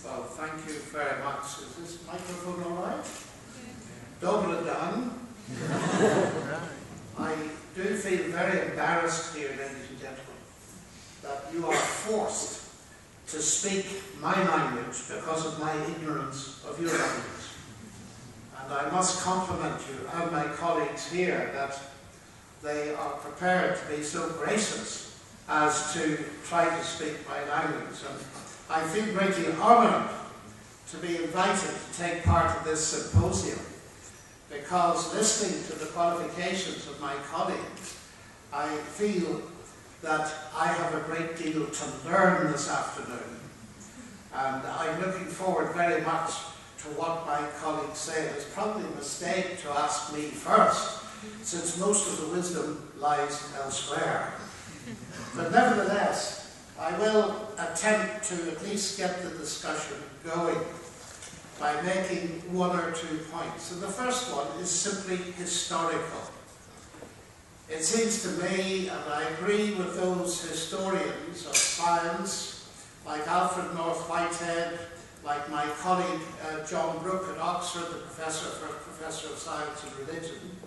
Well, thank you very much. Is this microphone all right? Dobre dan. I do feel very embarrassed here, ladies and gentlemen, that you are forced to speak my language because of my ignorance of your language. And I must compliment you and my colleagues here that they are prepared to be so gracious as to try to speak my language. And I feel greatly honoured to be invited to take part in this symposium, because listening to the qualifications of my colleagues, I feel that I have a great deal to learn this afternoon. And I'm looking forward very much to what my colleagues say. It's probably a mistake to ask me first, since most of the wisdom lies elsewhere. But nevertheless, I will attempt to at least get the discussion going by making one or 2 points. And the first one is simply historical. It seems to me, and I agree with those historians of science, like Alfred North Whitehead, like my colleague John Brooke at Oxford, the professor of science and religion,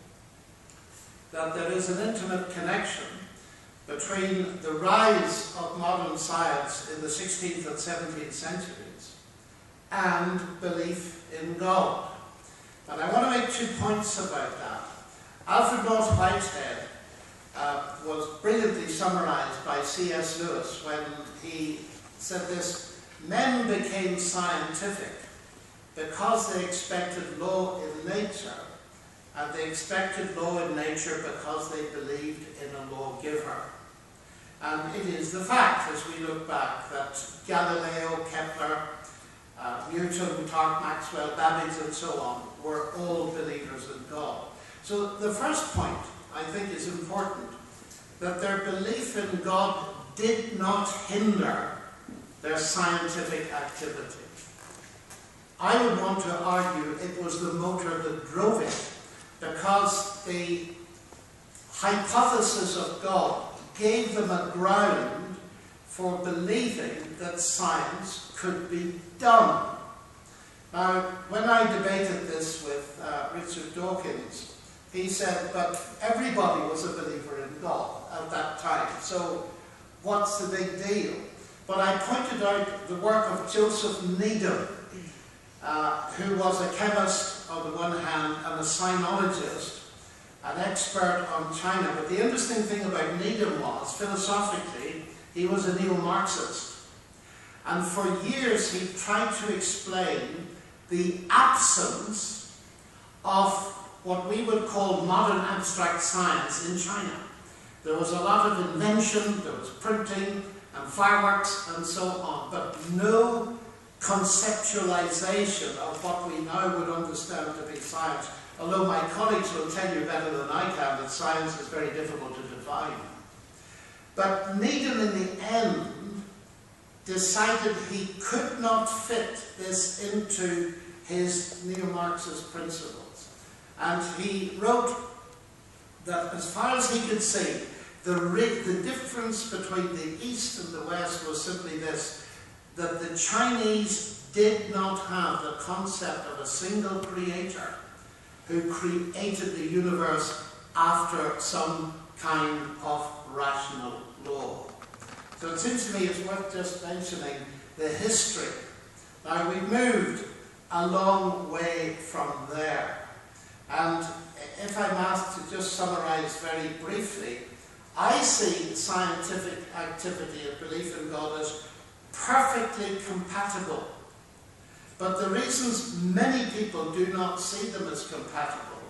that there is an intimate connection between the rise of modern science in the 16th and 17th centuries and belief in God. And I want to make 2 points about that. Alfred North Whitehead was brilliantly summarized by C.S. Lewis when he said this: men became scientific because they expected law in nature, and they expected law in nature because they believed in a lawgiver. And it is the fact, as we look back, that Galileo, Kepler, Newton, Clark Maxwell, Babbage, and so on were all believers in God. So the first point, I think, is important, that their belief in God did not hinder their scientific activity. I would want to argue it was the motor that drove it, because the hypothesis of God gave them a ground for believing that science could be done. Now, when I debated this with Richardom Dawkinsom, he said, but everybody was a believer in God at that time, so what's the big deal? But I pointed out the work of Joseph Needham, who was a chemist on the one hand and a sinologist, an expert on China. But the interesting thing about Needham was, philosophically, he was a neo-Marxist. And for years he tried to explain the absence of what we would call modern abstract science in China. There was a lot of invention, there was printing and fireworks and so on, but no conceptualization of what we now would understand to be science. Although my colleagues will tell you better than I can that science is very difficult to define. But Needham in the end decided he could not fit this into his neo-Marxist principles. And he wrote that as far as he could see, the difference between the East and the West was simply this, that the Chinese did not have the concept of a single creator who created the universe after some kind of rational law. So it seems to me it's worth just mentioning the history. Now, we've moved a long way from there. And if I'm asked to just summarize very briefly, I see scientific activity and belief in God as perfectly compatible. But the reasons many people do not see them as compatible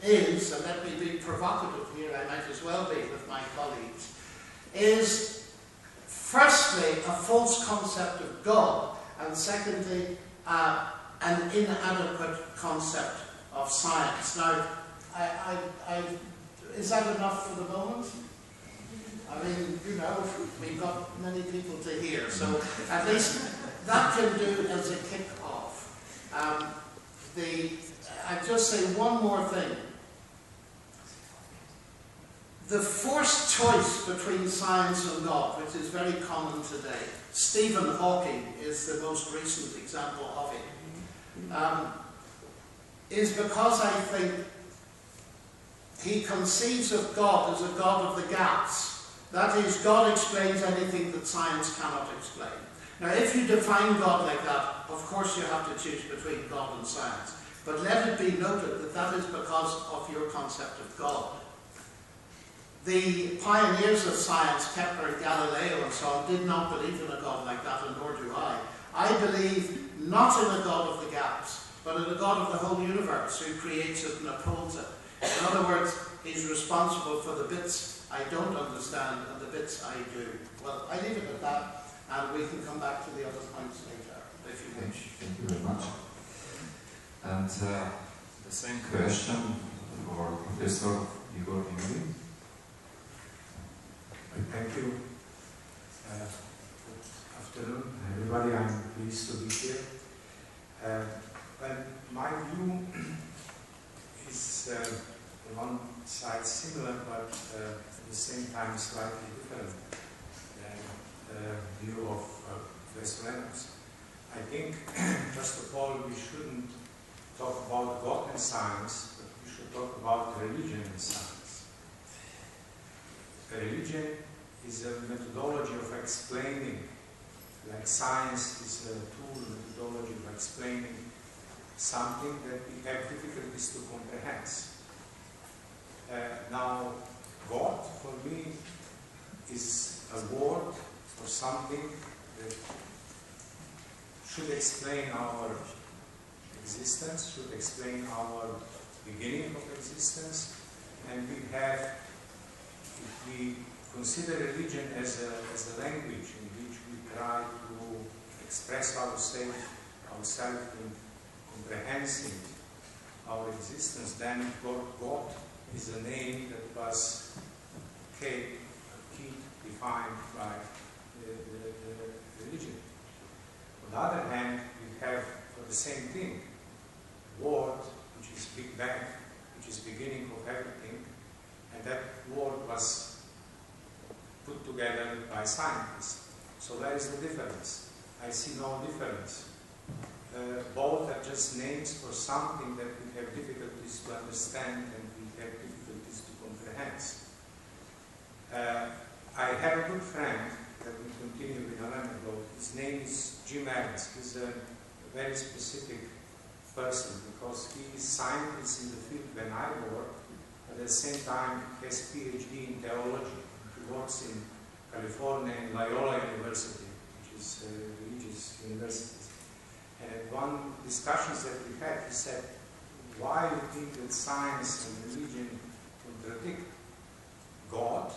is, and let me be provocative here, I might as well be with my colleagues, is firstly a false concept of God, and secondly an inadequate concept of science. Now, is that enough for the moment? I mean, you know, we've got many people to hear, so at least that can do as a kick-off. I'd just say one more thing. the forced choice between science and God, which is very common today. Stephen Hawking is the most recent example of it, is because I think he conceives of God as a God of the gaps. That is, God explains anything that science cannot explain. Now, if you define God like that, of course you have to choose between God and science. But let it be noted that that is because of your concept of God. The pioneers of science, Kepler, Galileo and so on, did not believe in a God like that, and nor do I. I believe not in a God of the gaps, but in a God of the whole universe who creates it and upholds it. In other words, he's responsible for the bits I don't understand and the bits I do. Well, I leave it at that, and we can come back to the other points later, if you wish. Thank you very much. And the same question for Professor Igor Emri. Thank you. Good afternoon, everybody. I'm pleased to be here. Well, my view is on one side similar, but at the same time slightly different than the view of Professor Lennox. I think, first of all, we shouldn't talk about God and science, but we should talk about religion and science. Religion is a methodology of explaining, like science is a tool, methodology of explaining something that we have difficulties to comprehend. Now, God, for me, is a word for something that should explain our existence, should explain our beginning of existence, and we have, if we consider religion as a language in which we try to express ourselves in comprehending our existence, then God is a name that was key defined by the religion. On the other hand, we have for the same thing, word, which is Big Bang, which is beginning of everything, and that word was put together by scientists. So where is the difference? I see no difference. Both are just names for something that we have difficulties to understand and we have difficulties to comprehend. I have a good friend that we continue with a moment ago. His name is Jim Evans. He's a very specific person because he is scientist in the field when I work, but at the same time he has a PhD in theology. He works in California in Loyola University, which is a religious university. And at one discussions that we had, he said, why do you think that science and religion contradict God,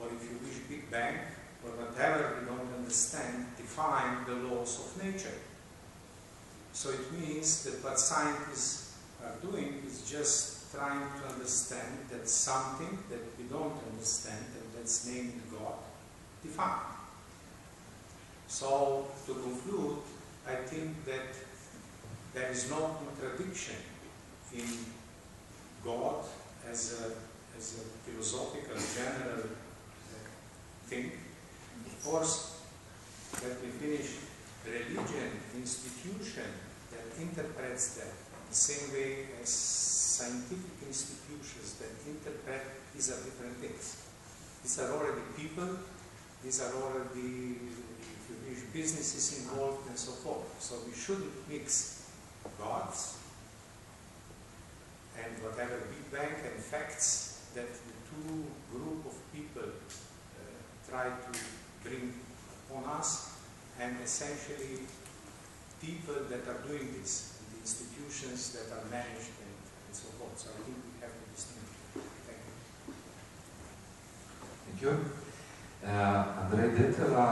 or if you wish Big Bang, or whatever we don't understand, define the laws of nature? So it means that what scientists are doing is just trying to understand that something that we don't understand, and that's named God, defined. So to conclude, I think that there is no contradiction in God as a philosophical, general thing. Of course, let me finish. Religion, institution that interprets that the same way as scientific institutions that interpret, these are different things. These are already people, these are already, if you wish, businesses involved and so forth. So we shouldn't mix gods and whatever Big Bang and facts that the two group of people try to bring upon us, and essentially people that are doing this, the institutions that are managed and so forth. So I think we have to distinguish. Thank you. Thank you. Andrej Detela,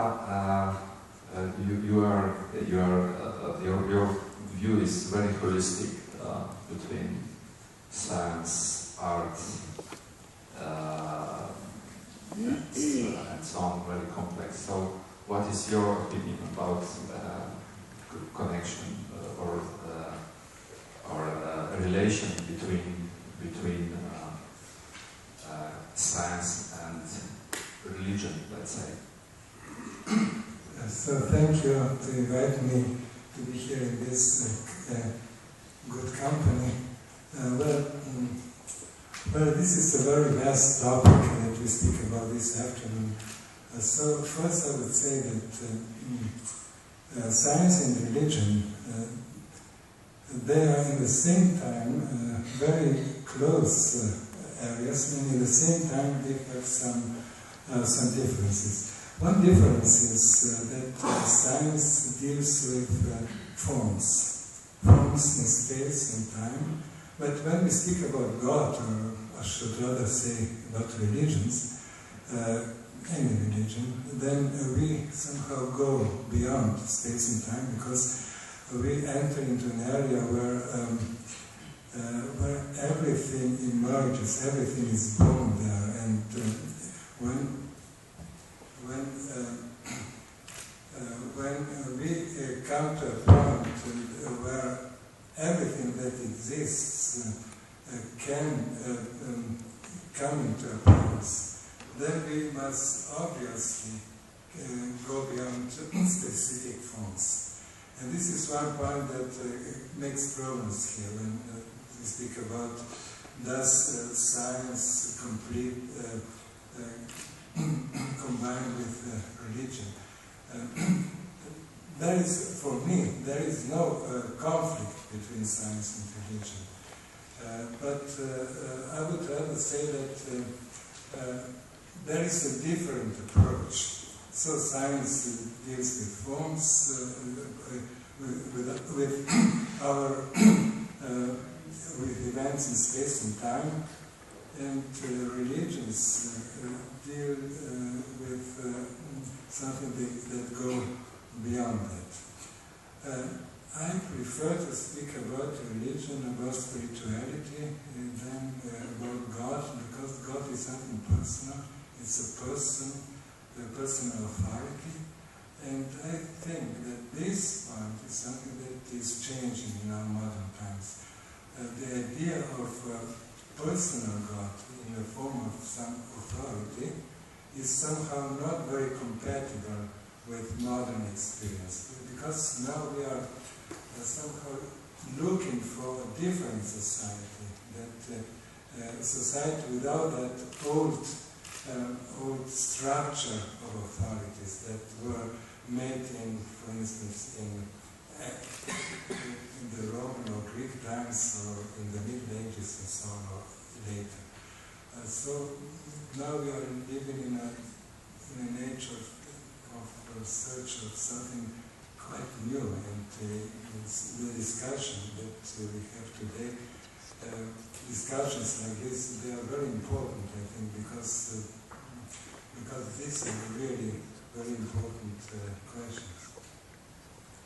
your view is very holistic between science, art, and so on, very complex. So what is your opinion about connection or relation between science religion, let's say. So thank you to invite me to be here in this good company. Well, this is a very vast topic that we speak about this afternoon. So first I would say that science and religion, they are in the same time very close areas, and at the same time they have some differences. One difference is that science deals with forms in space and time. But when we speak about God, or I should rather say about religions, any religion, then we somehow go beyond space and time, because we enter into an area where everything emerges, everything is born there, and when we come to a point where everything that exists can come into appearance, then we must obviously go beyond specific forms. And this is one point that makes problems here when we speak about does science combine with religion. There is, for me, there is no conflict between science and religion. But I would rather say that there is a different approach. So science deals with forms, with events in space and time, and religions deal with something that go beyond that. I prefer to speak about religion, about spirituality, than about God, because God is something personal. It's a person, a personal authority, and I think that this point is something that is changing in our modern times. The idea of personal God in the form of some authority is somehow not very compatible with modern experience, because now we are somehow looking for a different society, that society without that old structure of authorities that were made in, for instance, in the Roman or Greek times, or in the Middle Ages and so on, or later. So now we are living in an age of search of something quite new, and the discussion that we have today, discussions like this, they are very important, I think, because these are really very important questions.